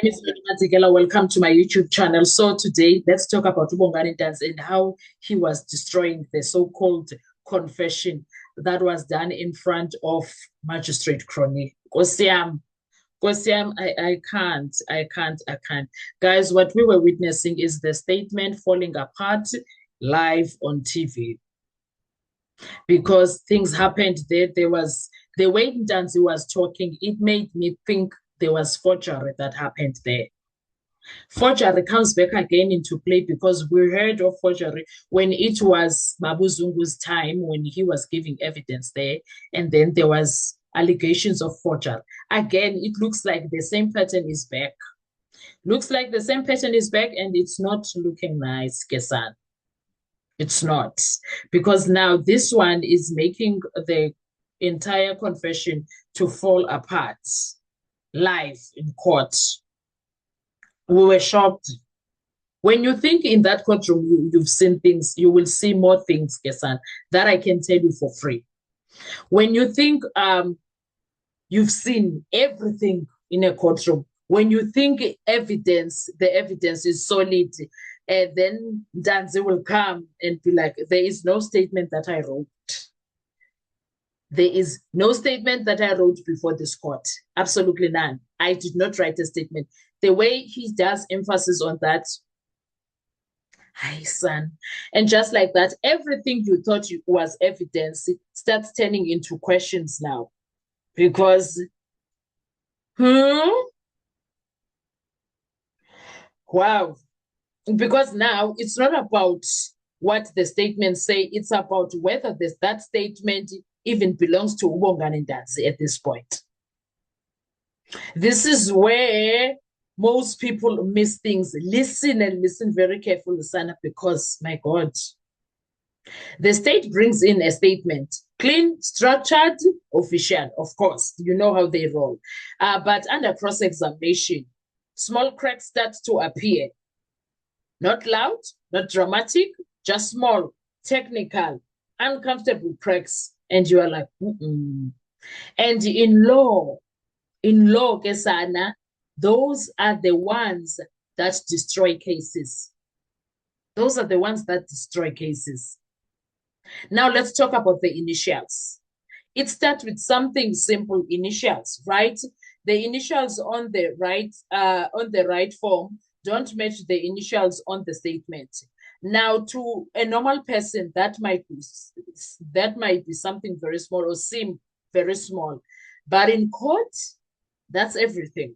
name is Matigela. Welcome to my YouTube channel. So today, let's talk about Ubongani Dance and how he was destroying the so-called confession that was done in front of Magistrate Crony. Kosiam, Kosiam, I can't. Guys, what we were witnessing is the statement falling apart live on TV because things happened there. There was the way Ntanzi was talking, it made me think there was forgery that happened there. Forgery comes back again into play because we heard of forgery when it was Babuzungu's time when he was giving evidence there, and then there was allegations of forgery. Again, it looks like the same pattern is back. Looks like the same pattern is back, and it's not looking nice, Kesan. It's not. Because now this one is making the entire confession to fall apart live in court. We were shocked. When you think in that courtroom, you've seen things, you will see more things, Kesan, that I can tell you for free. When you think you've seen everything in a courtroom, when you think the evidence is solid, then Ntanzi will come and be like, there is no statement that I wrote. There is no statement that I wrote before this court. Absolutely none. I did not write a statement. The way he does emphasis on that, hi, son. And just like that, everything you thought was evidence starts turning into questions now. Because, wow. Because now it's not about what the statements say, it's about whether that statement even belongs to Ubongani Ntanzi at this point. This is where most people miss things. Listen and listen very carefully, Sana, because, my God, the state brings in a statement, clean, structured, official, of course. You know how they roll. But under cross-examination, small cracks start to appear. Not loud, not dramatic, just small, technical, uncomfortable cracks. And you are like, mm-mm. And in law, Kesana, those are the ones that destroy cases. Those are the ones that destroy cases. Now let's talk about the initials. It starts with something simple, initials, right? The initials on the right form don't match the initials on the statement. Now, to a normal person, that might be something very small or seem very small. But in court, that's everything.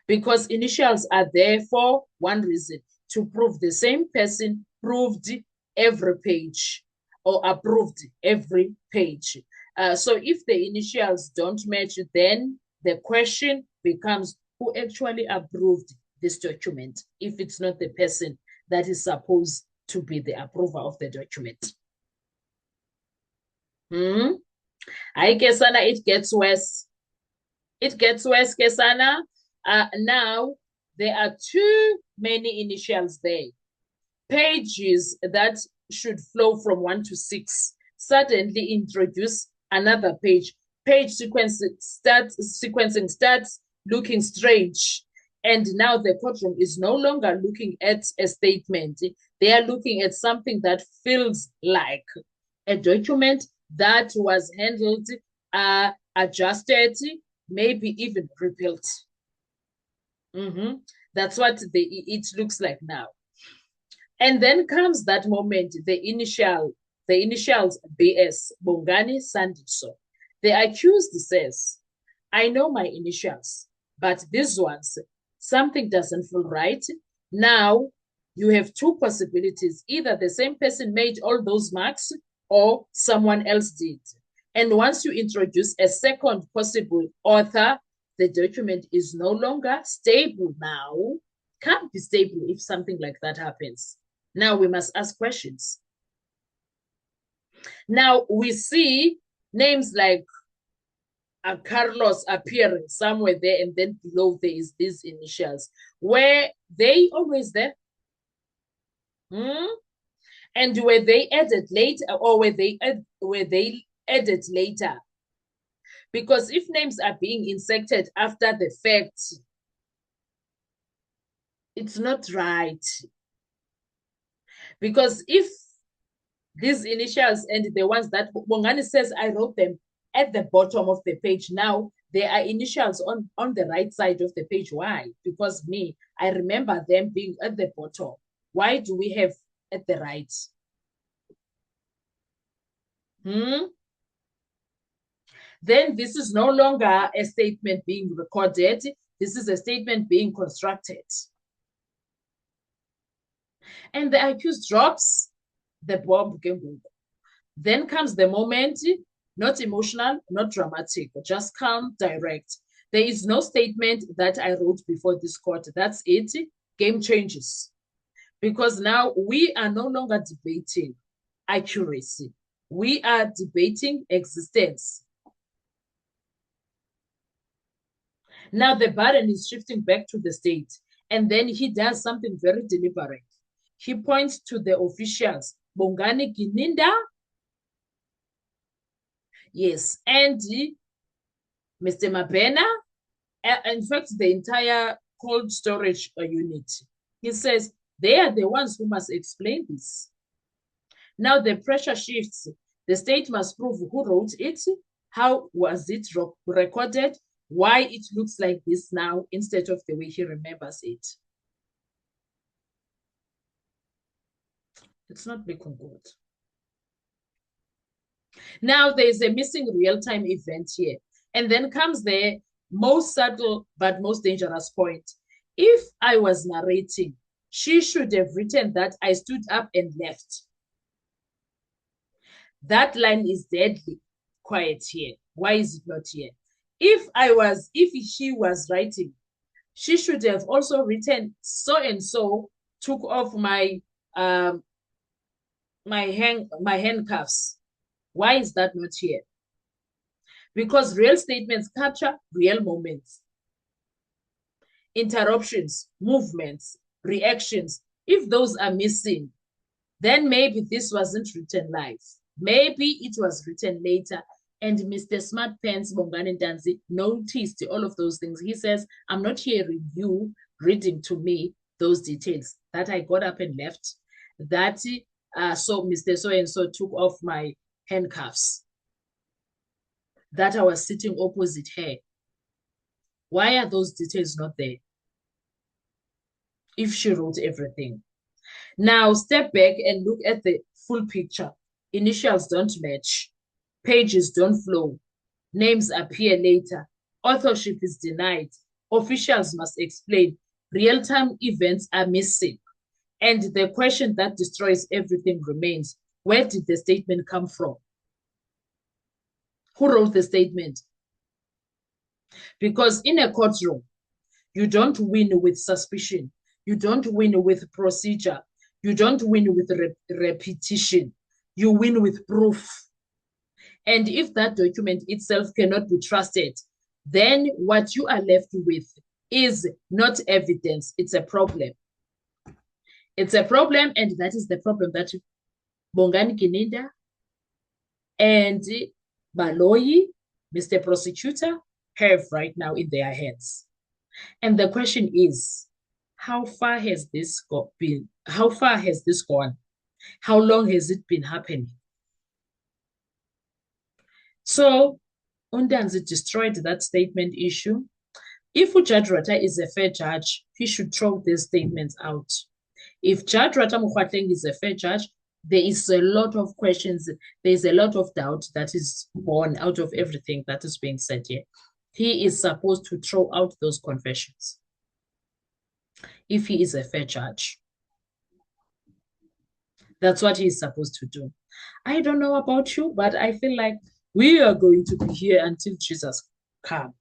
Because initials are there for one reason, to prove the same person proved every page or approved every page. So if the initials don't match, then the question becomes who actually approved this document if it's not the person that is supposed to be the approver of the document. I Kesana, it gets worse. It gets worse, Kesana. Now, there are too many initials there. Pages that should flow from 1 to 6 suddenly introduce another page. Page sequencing starts looking strange. And now the courtroom is no longer looking at a statement. They are looking at something that feels like a document that was handled, adjusted, maybe even rebuilt. That's what it looks like now. And then comes that moment, the initials BS, Bongani Sandiso. The accused says, I know my initials, but these ones, something doesn't feel right. Now, you have two possibilities. Either the same person made all those marks or someone else did. And once you introduce a second possible author, the document is no longer stable now. Can't be stable if something like that happens. Now we must ask questions. Now we see names like Carlos appearing somewhere there, and then below there is these initials. Were they always there? And were they added later, or were they added later? Because if names are being inserted after the fact, It's not right. Because if these initials and the ones that Bongani says I wrote them at the bottom of the page, now there are initials on the right side of the page. Why? Because I remember them being at the bottom. Why do we have at the right? Then this is no longer a statement being recorded. This is a statement being constructed. And the accused drops the bomb. Then comes the moment, not emotional, not dramatic, just calm, direct. There is no statement that I wrote before this court. That's it. Game changes. Because now we are no longer debating accuracy. We are debating existence. Now the burden is shifting back to the state. And then he does something very deliberate. He points to the officials. Bongani Gininda. Yes. And Mr. Mabena. In fact, the entire cold storage unit. He says, they are the ones who must explain this. Now the pressure shifts. The state must prove who wrote it, how was it recorded, why it looks like this now instead of the way he remembers it. It's not looking good. Now there's a missing real-time event here. And then comes the most subtle but most dangerous point. If I was narrating, she should have written that I stood up and left. That line is deadly quiet here. Why is it not here? If she was writing, she should have also written so and so took off my handcuffs. Why is that not here? Because real statements capture real moments. Interruptions, movements, reactions. If those are missing, then maybe this wasn't written live. Maybe it was written later. And Mr. Smart Pants Bongani Ntanzi noticed all of those things. He says, I'm not hearing you reading to me those details that I got up and left. That so Mr. So-and-so took off my handcuffs. That I was sitting opposite her. Why are those details not there? If she wrote everything. Now step back and look at the full picture. Initials don't match. Pages don't flow. Names appear later. Authorship is denied. Officials must explain. Real-time events are missing. And the question that destroys everything remains. Where did the statement come from? Who wrote the statement? Because in a courtroom, you don't win with suspicion. You don't win with procedure. You don't win with repetition. You win with proof. And if that document itself cannot be trusted, then what you are left with is not evidence. It's a problem. It's a problem, and that is the problem that Bongani Gininda and Baloyi, Mr. Prosecutor, have right now in their hands. And the question is, how far has this been? How far has this gone? How long has it been happening? So Undanzi destroyed that statement issue. If Judge Rata is a fair judge, he should throw these statements out. If Judge Rata Mokgwatleng is a fair judge, there is a lot of questions, there's a lot of doubt that is born out of everything that is being said here. He is supposed to throw out those confessions if he is a fair judge. That's what he is supposed to do. I don't know about you, but I feel like we are going to be here until Jesus comes.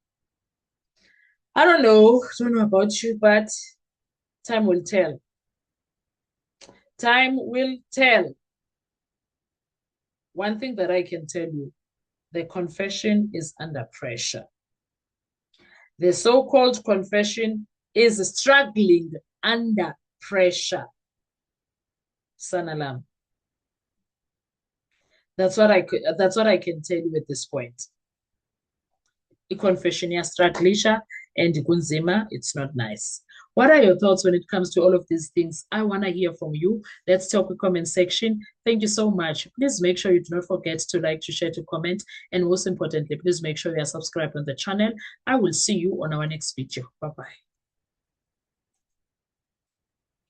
I don't know about you, but time will tell. Time will tell. One thing that I can tell you, the confession is under pressure. The so-called confession is struggling under pressure. Sanalam. That's what I can tell you at this point. The confession is struggling and kunzima, it's not nice. What are your thoughts when it comes to all of these things? I want to hear from you. Let's talk in the comment section. Thank you so much. Please make sure you do not forget to like, to share, to comment. And most importantly, please make sure you are subscribed on the channel. I will see you on our next video. Bye-bye.